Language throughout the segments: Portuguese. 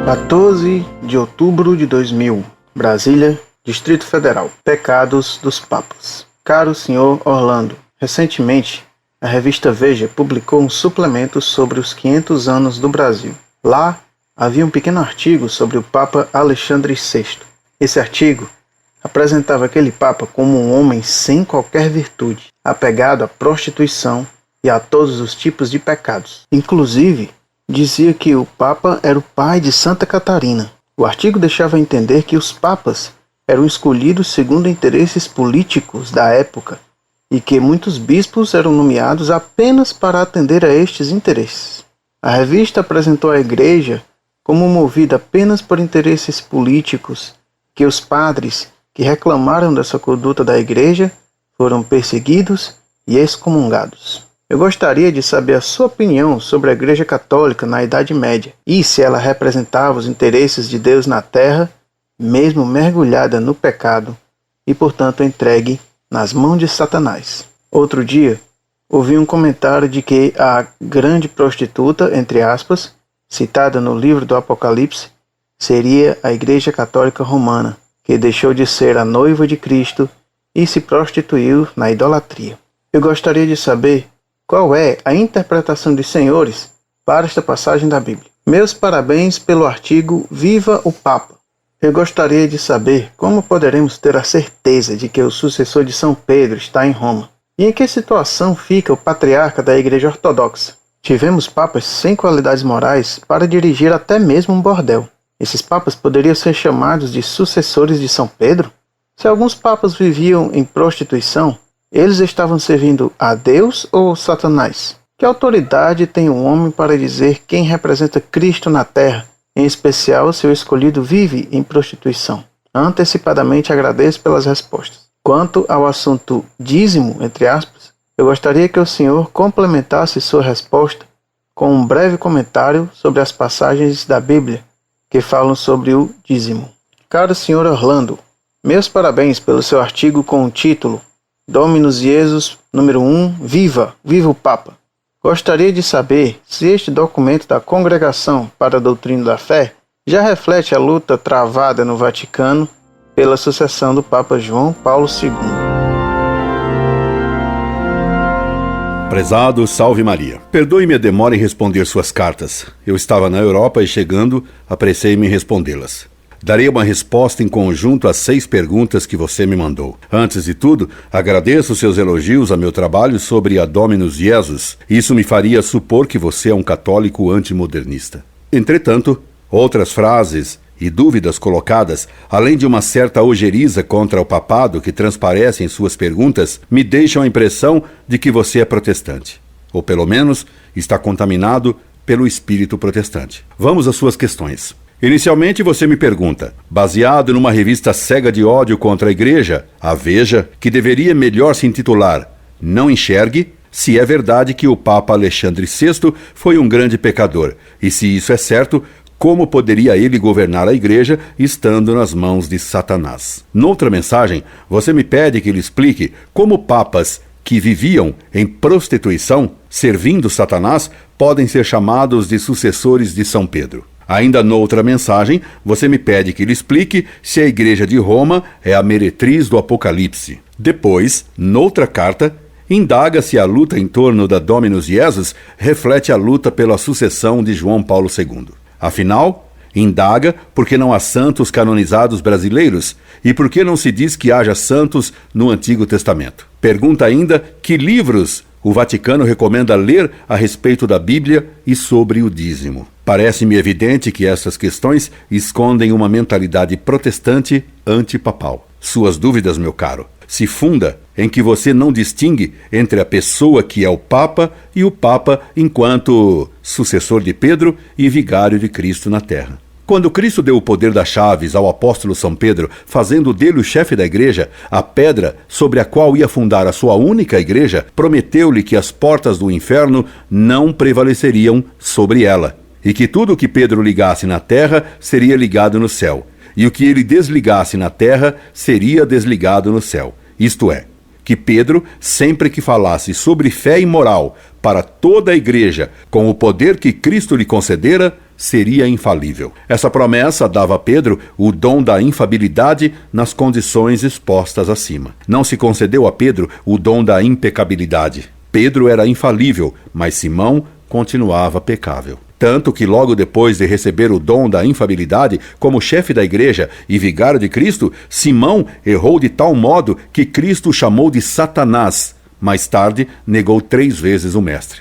14 de outubro de 2000, Brasília, Distrito Federal. Pecados dos Papas. Caro Sr. Orlando, recentemente a revista Veja publicou um suplemento sobre os 500 anos do Brasil. Lá havia um pequeno artigo sobre o Papa Alexandre VI. Esse artigo apresentava aquele Papa como um homem sem qualquer virtude, apegado à prostituição e a todos os tipos de pecados. Inclusive, dizia que o Papa era o pai de Santa Catarina. O artigo deixava entender que os papas eram escolhidos segundo interesses políticos da época e que muitos bispos eram nomeados apenas para atender a estes interesses. A revista apresentou a Igreja como movida apenas por interesses políticos, que os padres que reclamaram dessa conduta da Igreja foram perseguidos e excomungados. Eu gostaria de saber a sua opinião sobre a Igreja Católica na Idade Média e se ela representava os interesses de Deus na Terra, mesmo mergulhada no pecado e, portanto, entregue nas mãos de Satanás. Outro dia, ouvi um comentário de que a grande prostituta, entre aspas, citada no livro do Apocalipse, seria a Igreja Católica Romana, que deixou de ser a noiva de Cristo e se prostituiu na idolatria. Eu gostaria de saber qual é a interpretação dos senhores para esta passagem da Bíblia. Meus parabéns pelo artigo Viva o Papa. Eu gostaria de saber como poderemos ter a certeza de que o sucessor de São Pedro está em Roma. E em que situação fica o patriarca da Igreja Ortodoxa? Tivemos papas sem qualidades morais para dirigir até mesmo um bordel. Esses papas poderiam ser chamados de sucessores de São Pedro? Se alguns papas viviam em prostituição, eles estavam servindo a Deus ou Satanás? Que autoridade tem um homem para dizer quem representa Cristo na terra, em especial se o escolhido vive em prostituição? Antecipadamente agradeço pelas respostas. Quanto ao assunto dízimo, entre aspas, eu gostaria que o senhor complementasse sua resposta com um breve comentário sobre as passagens da Bíblia que falam sobre o dízimo. Caro senhor Orlando, meus parabéns pelo seu artigo com o título Dominus Jesus, número 1, Viva o Papa. Gostaria de saber se este documento da Congregação para a Doutrina da Fé já reflete a luta travada no Vaticano pela sucessão do Papa João Paulo II. Prezado, salve Maria. Perdoe-me a demora em responder suas cartas. Eu estava na Europa e chegando, apressei-me em respondê-las. Darei uma resposta em conjunto às 6 perguntas que você me mandou. Antes de tudo, agradeço seus elogios a meu trabalho sobre a Dominus Jesus. Isso me faria supor que você é um católico antimodernista. Entretanto, outras frases e dúvidas colocadas, além de uma certa ojeriza contra o papado que transparece em suas perguntas, me deixam a impressão de que você é protestante. Ou pelo menos está contaminado pelo espírito protestante. Vamos às suas questões. Inicialmente você me pergunta, baseado numa revista cega de ódio contra a Igreja, a Veja, que deveria melhor se intitular Não Enxergue, se é verdade que o Papa Alexandre VI foi um grande pecador, e se isso é certo, como poderia ele governar a Igreja estando nas mãos de Satanás? Noutra mensagem, você me pede que lhe explique como papas que viviam em prostituição, servindo Satanás, podem ser chamados de sucessores de São Pedro. Ainda noutra mensagem, você me pede que lhe explique se a Igreja de Roma é a meretriz do Apocalipse. Depois, noutra carta, indaga se a luta em torno da Dominus Jesus reflete a luta pela sucessão de João Paulo II. Afinal, indaga por que não há santos canonizados brasileiros e por que não se diz que haja santos no Antigo Testamento. Pergunta ainda que livros o Vaticano recomenda ler a respeito da Bíblia e sobre o dízimo. Parece-me evidente que essas questões escondem uma mentalidade protestante antipapal. Suas dúvidas, meu caro, se funda em que você não distingue entre a pessoa que é o Papa e o Papa enquanto sucessor de Pedro e vigário de Cristo na terra. Quando Cristo deu o poder das chaves ao apóstolo São Pedro, fazendo dele o chefe da igreja, a pedra sobre a qual ia fundar a sua única igreja, prometeu-lhe que as portas do inferno não prevaleceriam sobre ela, e que tudo o que Pedro ligasse na terra seria ligado no céu, e o que ele desligasse na terra seria desligado no céu. Isto é, que Pedro, sempre que falasse sobre fé e moral para toda a igreja, com o poder que Cristo lhe concedera, seria infalível. Essa promessa dava a Pedro o dom da infabilidade nas condições expostas acima. Não se concedeu a Pedro o dom da impecabilidade. Pedro era infalível, mas Simão continuava pecável. Tanto que logo depois de receber o dom da infabilidade como chefe da igreja e vigário de Cristo, Simão errou de tal modo que Cristo o chamou de Satanás. Mais tarde, negou 3 vezes o mestre.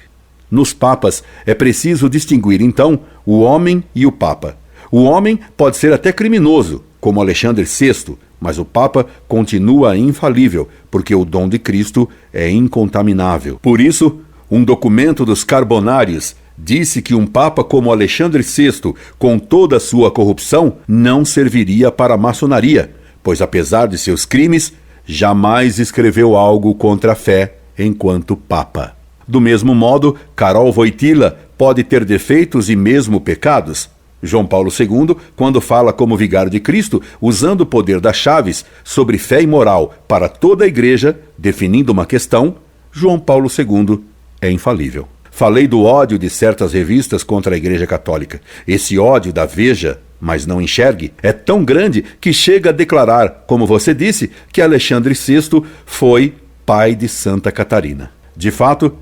Nos papas, é preciso distinguir, então, o homem e o papa. O homem pode ser até criminoso, como Alexandre VI, mas o papa continua infalível, porque o dom de Cristo é incontaminável. Por isso, um documento dos Carbonários disse que um papa como Alexandre VI, com toda a sua corrupção, não serviria para a maçonaria, pois apesar de seus crimes, jamais escreveu algo contra a fé enquanto papa. Do mesmo modo, Karol Wojtyla pode ter defeitos e mesmo pecados. João Paulo II, quando fala como vigário de Cristo, usando o poder das chaves sobre fé e moral para toda a igreja, definindo uma questão, João Paulo II é infalível. Falei do ódio de certas revistas contra a Igreja Católica. Esse ódio da Veja, mas não enxergue, é tão grande que chega a declarar, como você disse, que Alexandre VI foi pai de Santa Catarina. De fato,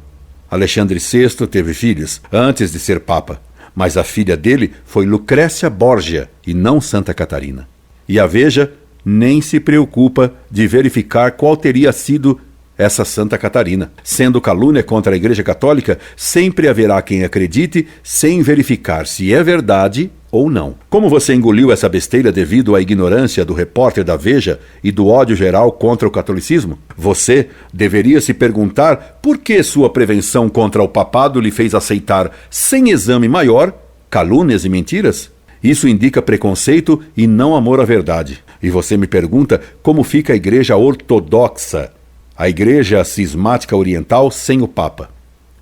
Alexandre VI teve filhos antes de ser papa, mas a filha dele foi Lucrécia Borgia e não Santa Catarina. E a Veja nem se preocupa de verificar qual teria sido essa Santa Catarina. Sendo calúnia contra a Igreja Católica, sempre haverá quem acredite sem verificar se é verdade ou não. Como você engoliu essa besteira devido à ignorância do repórter da Veja e do ódio geral contra o catolicismo? Você deveria se perguntar por que sua prevenção contra o papado lhe fez aceitar, sem exame maior, calúnias e mentiras? Isso indica preconceito e não amor à verdade. E você me pergunta como fica a Igreja Ortodoxa, a Igreja Cismática Oriental sem o Papa.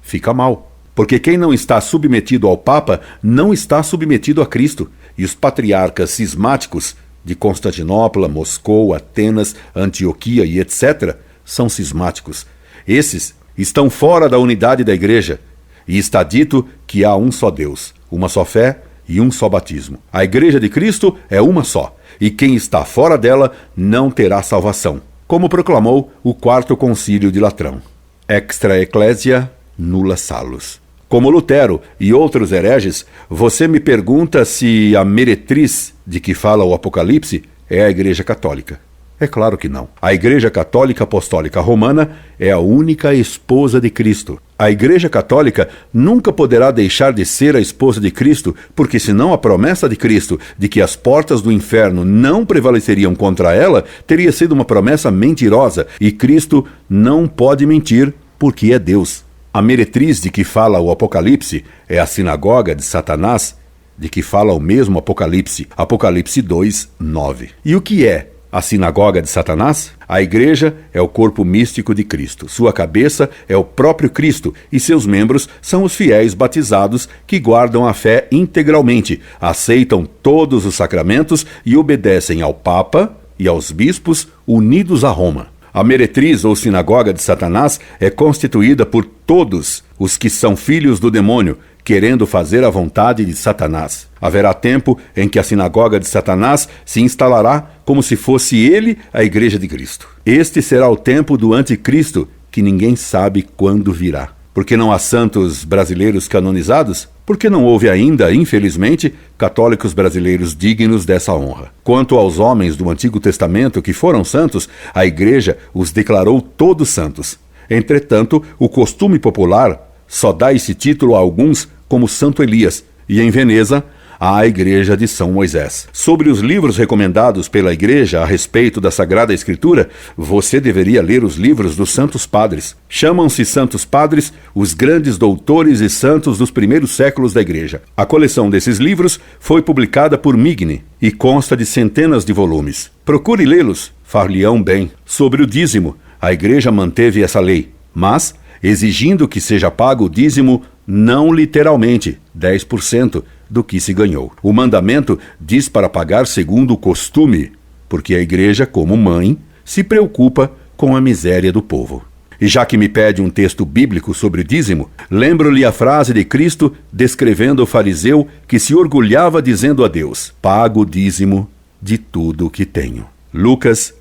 Fica mal, porque quem não está submetido ao Papa não está submetido a Cristo, e os patriarcas cismáticos de Constantinopla, Moscou, Atenas, Antioquia e etc. são cismáticos. Esses estão fora da unidade da Igreja, e está dito que há um só Deus, uma só fé e um só batismo. A Igreja de Cristo é uma só, e quem está fora dela não terá salvação, como proclamou o Quarto Concílio de Latrão. Extra ecclesia nulla salus. Como Lutero e outros hereges, você me pergunta se a meretriz de que fala o Apocalipse é a Igreja Católica. É claro que não. A Igreja Católica Apostólica Romana é a única esposa de Cristo. A Igreja Católica nunca poderá deixar de ser a esposa de Cristo, porque senão a promessa de Cristo de que as portas do inferno não prevaleceriam contra ela teria sido uma promessa mentirosa, e Cristo não pode mentir porque é Deus. A meretriz de que fala o Apocalipse é a sinagoga de Satanás, de que fala o mesmo Apocalipse, Apocalipse 2, 9. E o que é a sinagoga de Satanás? A igreja é o corpo místico de Cristo. Sua cabeça é o próprio Cristo e seus membros são os fiéis batizados que guardam a fé integralmente, aceitam todos os sacramentos e obedecem ao Papa e aos bispos unidos a Roma. A meretriz ou sinagoga de Satanás é constituída por todos os que são filhos do demônio, querendo fazer a vontade de Satanás. Haverá tempo em que a sinagoga de Satanás se instalará como se fosse ele a Igreja de Cristo. Este será o tempo do anticristo, que ninguém sabe quando virá. Porque não há santos brasileiros canonizados? Porque não houve ainda, infelizmente, católicos brasileiros dignos dessa honra. Quanto aos homens do Antigo Testamento que foram santos, a Igreja os declarou todos santos. Entretanto, o costume popular só dá esse título a alguns, como Santo Elias, e em Veneza, à Igreja de São Moisés. Sobre os livros recomendados pela Igreja a respeito da Sagrada Escritura, você deveria ler os livros dos Santos Padres. Chamam-se Santos Padres os grandes doutores e santos dos primeiros séculos da Igreja. A coleção desses livros foi publicada por Migne e consta de centenas de volumes. Procure lê-los, far-lhe-ão bem. Sobre o dízimo, a Igreja manteve essa lei, mas exigindo que seja pago o dízimo não literalmente, 10% do que se ganhou. O mandamento diz para pagar segundo o costume, porque a Igreja, como mãe, se preocupa com a miséria do povo. E já que me pede um texto bíblico sobre o dízimo, lembro-lhe a frase de Cristo descrevendo o fariseu que se orgulhava dizendo a Deus: pago o dízimo de tudo o que tenho. Lucas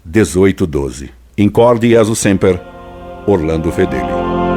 18:12. Incorde Jesus Semper, Orlando Fedeli.